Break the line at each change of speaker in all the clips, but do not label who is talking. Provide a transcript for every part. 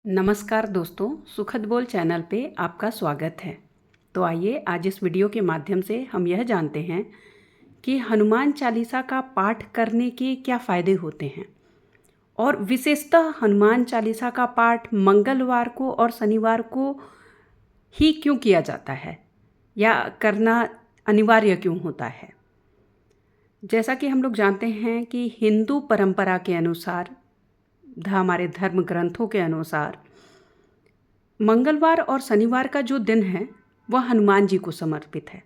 नमस्कार दोस्तों, सुखद बोल चैनल पे आपका स्वागत है। तो आइए आज इस वीडियो के माध्यम से हम यह जानते हैं कि हनुमान चालीसा का पाठ करने के क्या फ़ायदे होते हैं और विशेषतः हनुमान चालीसा का पाठ मंगलवार को और शनिवार को ही क्यों किया जाता है या करना अनिवार्य क्यों होता है। जैसा कि हम लोग जानते हैं कि हिंदू परंपरा के अनुसार, हमारे धर्म ग्रंथों के अनुसार मंगलवार और शनिवार का जो दिन है वह हनुमान जी को समर्पित है।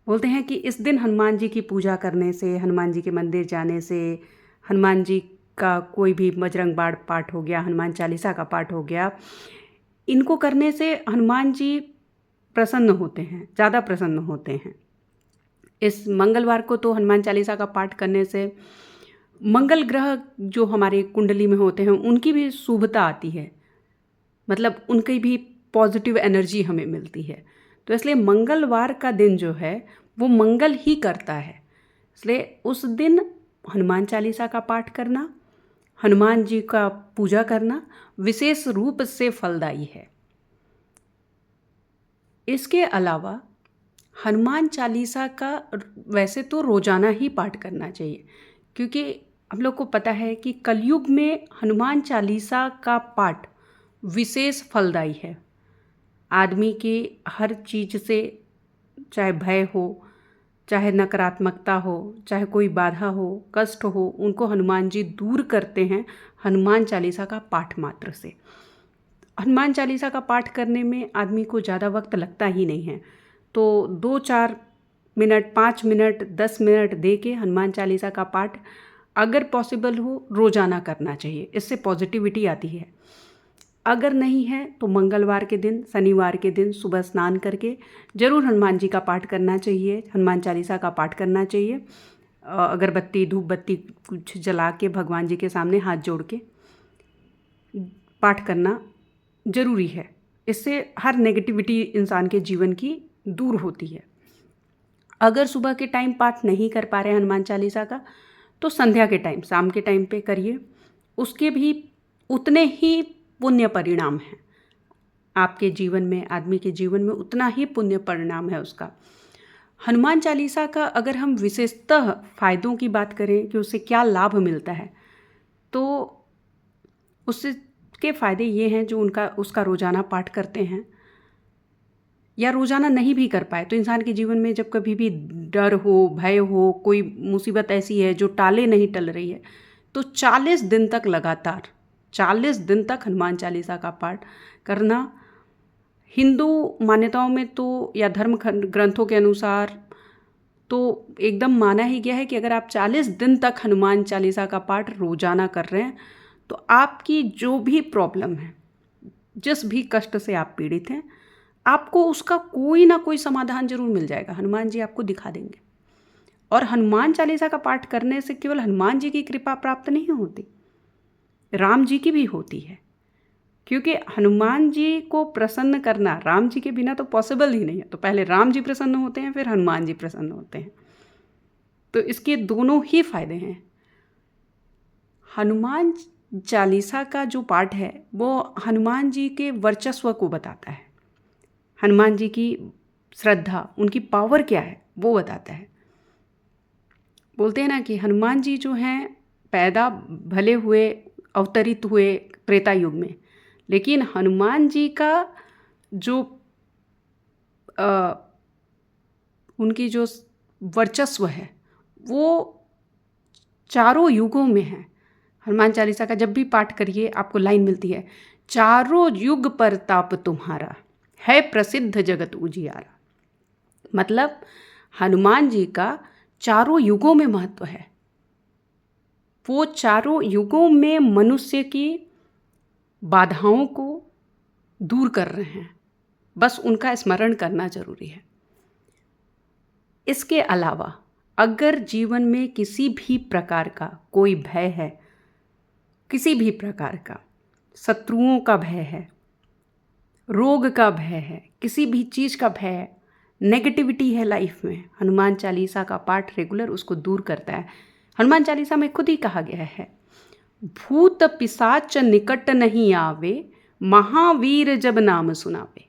बोलते हैं कि इस दिन हनुमान जी की पूजा करने से, हनुमान जी के मंदिर जाने से, हनुमान जी का कोई भी बजरंग बाण पाठ हो गया, हनुमान चालीसा का पाठ हो गया, इनको करने से हनुमान जी प्रसन्न होते हैं, ज़्यादा प्रसन्न होते हैं। इस मंगलवार को तो हनुमान चालीसा का पाठ करने से मंगल ग्रह जो हमारे कुंडली में होते हैं उनकी भी शुभता आती है, मतलब उनकी भी पॉजिटिव एनर्जी हमें मिलती है। तो इसलिए मंगलवार का दिन जो है वो मंगल ही करता है, इसलिए उस दिन हनुमान चालीसा का पाठ करना, हनुमान जी का पूजा करना विशेष रूप से फलदायी है। इसके अलावा हनुमान चालीसा का वैसे तो रोज़ाना ही पाठ करना चाहिए, क्योंकि हम लोग को पता है कि कलयुग में हनुमान चालीसा का पाठ विशेष फलदायी है। आदमी के हर चीज़ से, चाहे भय हो, चाहे नकारात्मकता हो, चाहे कोई बाधा हो, कष्ट हो, उनको हनुमान जी दूर करते हैं हनुमान चालीसा का पाठ मात्र से। हनुमान चालीसा का पाठ करने में आदमी को ज़्यादा वक्त लगता ही नहीं है, तो 2-4 मिनट, 5 मिनट, 10 मिनट दे के हनुमान चालीसा का पाठ अगर पॉसिबल हो रोज़ाना करना चाहिए। इससे पॉजिटिविटी आती है। अगर नहीं है तो मंगलवार के दिन, शनिवार के दिन सुबह स्नान करके ज़रूर हनुमान जी का पाठ करना चाहिए, हनुमान चालीसा का पाठ करना चाहिए। अगरबत्ती, धूप बत्ती कुछ जला के भगवान जी के सामने हाथ जोड़ के पाठ करना ज़रूरी है। इससे हर नेगेटिविटी इंसान के जीवन की दूर होती है। अगर सुबह के टाइम पाठ नहीं कर पा रहे हैं हनुमान चालीसा का, तो संध्या के टाइम, शाम के टाइम पे करिए। उसके भी उतने ही पुण्य परिणाम हैं आपके जीवन में, आदमी के जीवन में उतना ही पुण्य परिणाम है उसका। हनुमान चालीसा का अगर हम विशेषतः फ़ायदों की बात करें कि उससे क्या लाभ मिलता है, तो उसके फ़ायदे ये हैं जो उसका रोज़ाना पाठ करते हैं या रोज़ाना नहीं भी कर पाए तो इंसान के जीवन में जब कभी भी डर हो, भय हो, कोई मुसीबत ऐसी है जो टाले नहीं टल रही है, तो 40 दिन तक लगातार 40 दिन तक हनुमान चालीसा का पाठ करना हिंदू मान्यताओं में तो, या धर्म ग्रंथों के अनुसार तो एकदम माना ही गया है कि अगर आप 40 दिन तक हनुमान चालीसा का पाठ रोज़ाना कर रहे हैं तो आपकी जो भी प्रॉब्लम है, जिस भी कष्ट से आप पीड़ित हैं, आपको उसका कोई ना कोई समाधान जरूर मिल जाएगा। हनुमान जी आपको दिखा देंगे। और हनुमान चालीसा का पाठ करने से केवल हनुमान जी की कृपा प्राप्त नहीं होती, राम जी की भी होती है, क्योंकि हनुमान जी को प्रसन्न करना राम जी के बिना तो पॉसिबल ही नहीं है। तो पहले राम जी प्रसन्न होते हैं, फिर हनुमान जी प्रसन्न होते हैं। तो इसके दोनों ही फायदे हैं। हनुमान चालीसा का जो पाठ है वो हनुमान जी के वर्चस्व को बताता है, हनुमान जी की श्रद्धा, उनकी पावर क्या है वो बताता है। बोलते हैं ना कि हनुमान जी जो हैं पैदा भले हुए, अवतरित हुए त्रेता युग में, लेकिन हनुमान जी का जो उनकी जो वर्चस्व है वो चारों युगों में है। हनुमान चालीसा का जब भी पाठ करिए आपको लाइन मिलती है, चारों युग परताप तुम्हारा, है प्रसिद्ध जगत उजियारा। मतलब हनुमान जी का चारों युगों में महत्व है। वो चारों युगों में मनुष्य की बाधाओं को दूर कर रहे हैं, बस उनका स्मरण करना जरूरी है। इसके अलावा अगर जीवन में किसी भी प्रकार का कोई भय है, किसी भी प्रकार का शत्रुओं का भय है, रोग का भय है, किसी भी चीज़ का भय है, नेगेटिविटी है लाइफ में, हनुमान चालीसा का पाठ रेगुलर उसको दूर करता है। हनुमान चालीसा में खुद ही कहा गया है, भूत पिशाच निकट नहीं आवे, महावीर जब नाम सुनावे।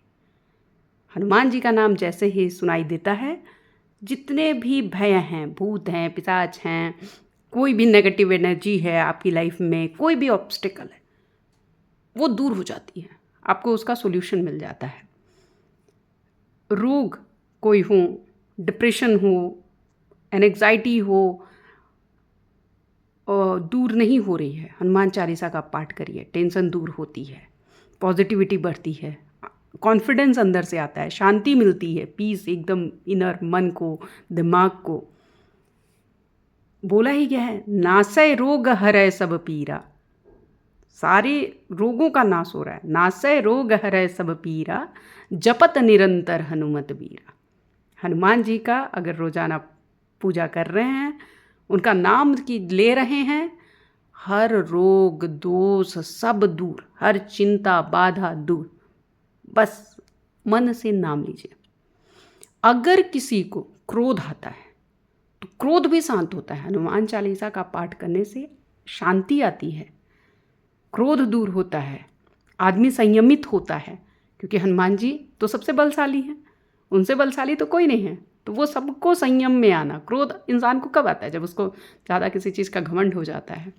हनुमान जी का नाम जैसे ही सुनाई देता है, जितने भी भय हैं, भूत हैं, पिशाच हैं, कोई भी नेगेटिव एनर्जी है आपकी लाइफ में, कोई भी ऑब्स्टिकल है, वो दूर हो जाती है, आपको उसका सॉल्यूशन मिल जाता है। रोग कोई हो, डिप्रेशन हो, एंग्जाइटी हो, दूर नहीं हो रही है, हनुमान चालीसा का पाठ करिए, टेंशन दूर होती है, पॉजिटिविटी बढ़ती है, कॉन्फिडेंस अंदर से आता है, शांति मिलती है, पीस एकदम इनर, मन को, दिमाग को। बोला ही क्या है, नासय रोग हरय सब पीरा। सारे रोगों का नाश हो रहा है। नासय रोग हरय सब पीरा, जपत निरंतर हनुमत बीरा। हनुमान जी का अगर रोजाना पूजा कर रहे हैं, उनका नाम की ले रहे हैं, हर रोग दोष सब दूर, हर चिंता बाधा दूर। बस मन से नाम लीजिए। अगर किसी को क्रोध आता है तो क्रोध भी शांत होता है। हनुमान चालीसा का पाठ करने से शांति आती है, क्रोध दूर होता है, आदमी संयमित होता है, क्योंकि हनुमान जी तो सबसे बलशाली हैं, उनसे बलशाली तो कोई नहीं है। तो वो सबको संयम में आना। क्रोध इंसान को कब आता है? जब उसको ज़्यादा किसी चीज़ का घमंड हो जाता है।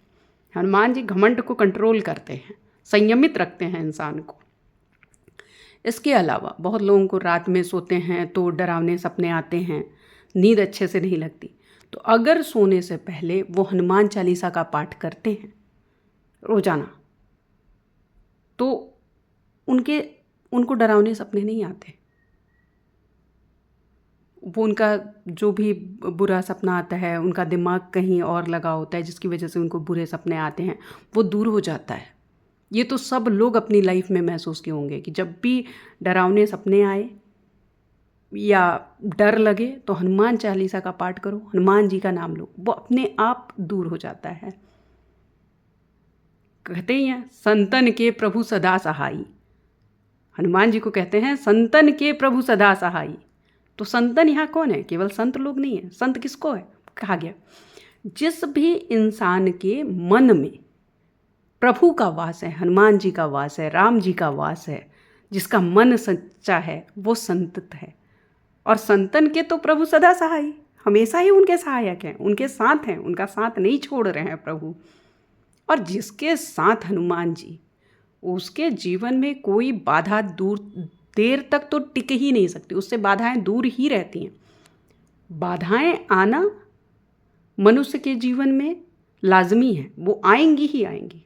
हनुमान जी घमंड को कंट्रोल करते हैं, संयमित रखते हैं इंसान को। इसके अलावा बहुत लोगों को रात में सोते हैं तो डरावने सपने आते हैं, नींद अच्छे से नहीं लगती। तो अगर सोने से पहले वो हनुमान चालीसा का पाठ करते हैं रोजाना, तो उनको डरावने सपने नहीं आते। वो उनका जो भी बुरा सपना आता है, उनका दिमाग कहीं और लगा होता है, जिसकी वजह से उनको बुरे सपने आते हैं, वो दूर हो जाता है। ये तो सब लोग अपनी लाइफ में महसूस किए होंगे कि जब भी डरावने सपने आए या डर लगे तो हनुमान चालीसा का पाठ करो, हनुमान जी का नाम लो, वो अपने आप दूर हो जाता है। कहते ही हैं, संतन के प्रभु सदा सहाई। हनुमान जी को कहते हैं संतन के प्रभु सदा सहाई। तो संतन यहाँ कौन है? केवल संत लोग नहीं है। संत किसको है? कहा गया जिस भी इंसान के मन में प्रभु का वास है, हनुमान जी का वास है, राम जी का वास है, जिसका मन सच्चा है, वो संत है। और संतन के तो प्रभु सदा सहाय, हमेशा ही उनके सहायक हैं, उनके साथ हैं, उनका साथ नहीं छोड़ रहे हैं प्रभु। और जिसके साथ हनुमान जी, उसके जीवन में कोई बाधा देर तक तो टिक ही नहीं सकती, उससे बाधाएं दूर ही रहती हैं। बाधाएं आना मनुष्य के जीवन में लाजमी है, वो आएंगी ही आएंगी।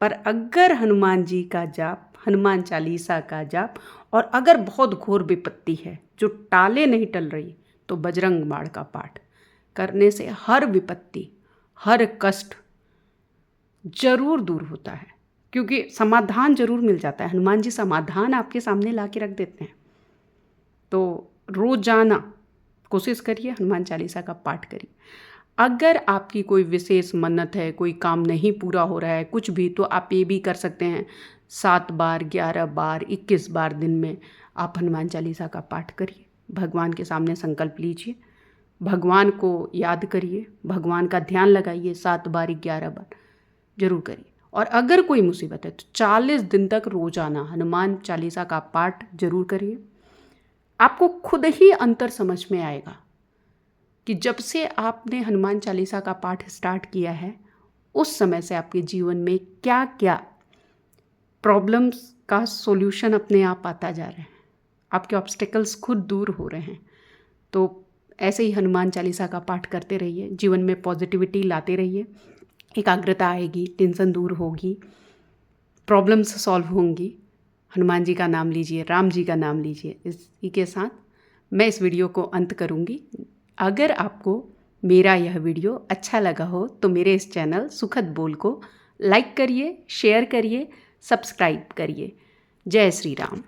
पर अगर हनुमान जी का जाप, हनुमान चालीसा का जाप, और अगर बहुत घोर विपत्ति है जो टाले नहीं टल रही, तो बजरंग बाण का पाठ करने से हर विपत्ति, हर कष्ट जरूर दूर होता है, क्योंकि समाधान जरूर मिल जाता है। हनुमान जी समाधान आपके सामने ला के रख देते हैं। तो रोजाना कोशिश करिए, हनुमान चालीसा का पाठ करिए। अगर आपकी कोई विशेष मन्नत है, कोई काम नहीं पूरा हो रहा है, कुछ भी, तो आप ये भी कर सकते हैं, 7 बार, 11 बार, 21 बार दिन में आप हनुमान चालीसा का पाठ करिए। भगवान के सामने संकल्प लीजिए, भगवान को याद करिए, भगवान का ध्यान लगाइए, 7 बार, 11 बार जरूर करिए। और अगर कोई मुसीबत है तो 40 दिन तक रोजाना हनुमान चालीसा का पाठ जरूर करिए। आपको खुद ही अंतर समझ में आएगा कि जब से आपने हनुमान चालीसा का पाठ स्टार्ट किया है, उस समय से आपके जीवन में क्या क्या प्रॉब्लम्स का सॉल्यूशन अपने आप आता जा रहा है, आपके ऑब्स्टेकल्स खुद दूर हो रहे हैं। तो ऐसे ही हनुमान चालीसा का पाठ करते रहिए, जीवन में पॉजिटिविटी लाते रहिए, एकाग्रता आएगी, टेंशन दूर होगी, प्रॉब्लम्स सॉल्व होंगी। हनुमान जी का नाम लीजिए, राम जी का नाम लीजिए। इसी के साथ मैं इस वीडियो को अंत करूँगी। अगर आपको मेरा यह वीडियो अच्छा लगा हो तो मेरे इस चैनल सुखद बोल को लाइक करिए, शेयर करिए, सब्सक्राइब करिए। जय श्री राम।